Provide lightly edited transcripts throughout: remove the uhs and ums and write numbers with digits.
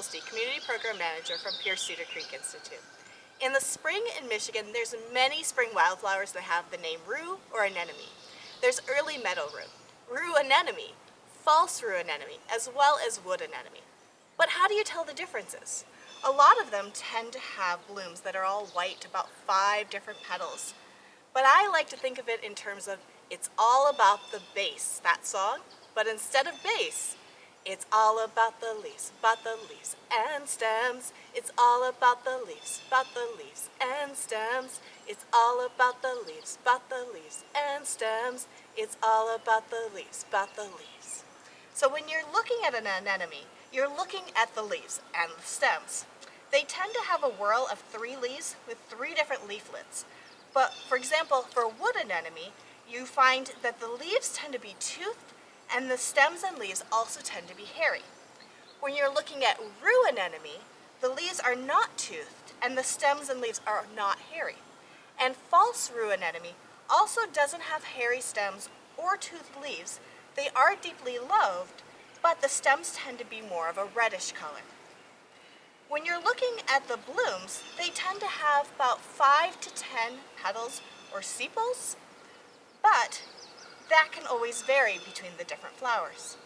Holste, Community Program Manager from Pierce Cedar Creek Institute. In the spring in Michigan, there's many spring wildflowers that have the name rue or anemone. There's early meadow rue anemone, false rue anemone, as well as wood anemone. But how do you tell the differences? A lot of them tend to have blooms that are all white, about 5 different petals. But I like to think of it in terms of it's all about the base, that song, but instead of base, it's all about the leaves and stems. It's all about the leaves and stems. It's all about the leaves and stems. It's all about the leaves So when you're looking at an anemone, you're looking at the leaves and the stems. They tend to have a whorl of 3 leaves with 3 different leaflets. But for example, for wood anemone, you find that the leaves tend to be toothed and the stems and leaves also tend to be hairy. When you're looking at rue anemone, the leaves are not toothed and the stems and leaves are not hairy. And false rue anemone also doesn't have hairy stems or toothed leaves. They are deeply lobed, but the stems tend to be more of a reddish color. When you're looking at the blooms, they tend to have about 5 to 10 petals or sepals, but that can always vary between the different flowers.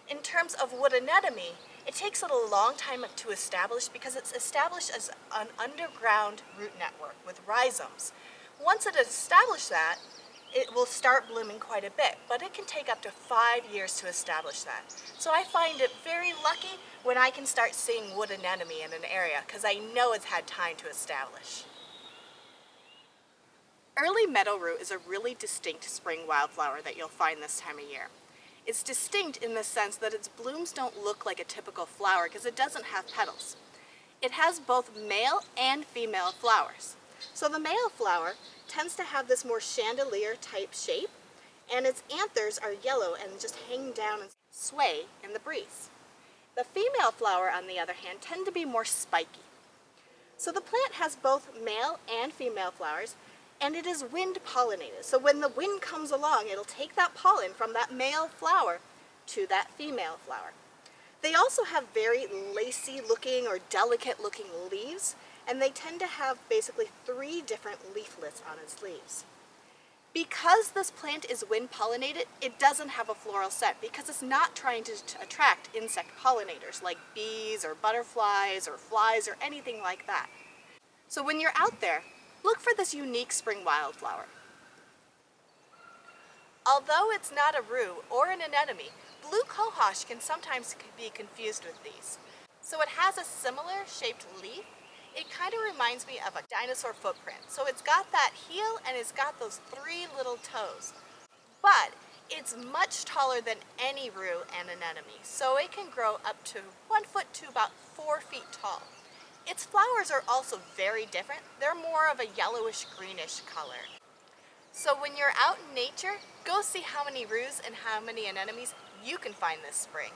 In terms of wood anemone, it takes it a long time to establish because it's established as an underground root network with rhizomes. Once it has established that, it will start blooming quite a bit, but it can take up to 5 years to establish that. So I find it very lucky when I can start seeing wood anemone in an area because I know it's had time to establish. Early meadow rue is a really distinct spring wildflower that you'll find this time of year. It's distinct in the sense that its blooms don't look like a typical flower because it doesn't have petals. It has both male and female flowers. So the male flower tends to have this more chandelier type shape, and its anthers are yellow and just hang down and sway in the breeze. The female flower, on the other hand, tend to be more spiky. So the plant has both male and female flowers, and it is wind pollinated. So when the wind comes along, it'll take that pollen from that male flower to that female flower. They also have very lacy looking or delicate looking leaves, and they tend to have basically 3 different leaflets on its leaves. Because this plant is wind pollinated, it doesn't have a floral scent because it's not trying to attract insect pollinators like bees or butterflies or flies or anything like that. So when you're out there, look for this unique spring wildflower. Although it's not a rue or an anemone, blue cohosh can sometimes be confused with these. So it has a similar shaped leaf. It kind of reminds me of a dinosaur footprint. So it's got that heel and it's got those 3 little toes. But it's much taller than any rue and anemone, so it can grow up to 1 foot to about 4 feet tall. Its flowers are also very different. They're more of a yellowish greenish color. So when you're out in nature, go see how many rues and how many anemones you can find this spring.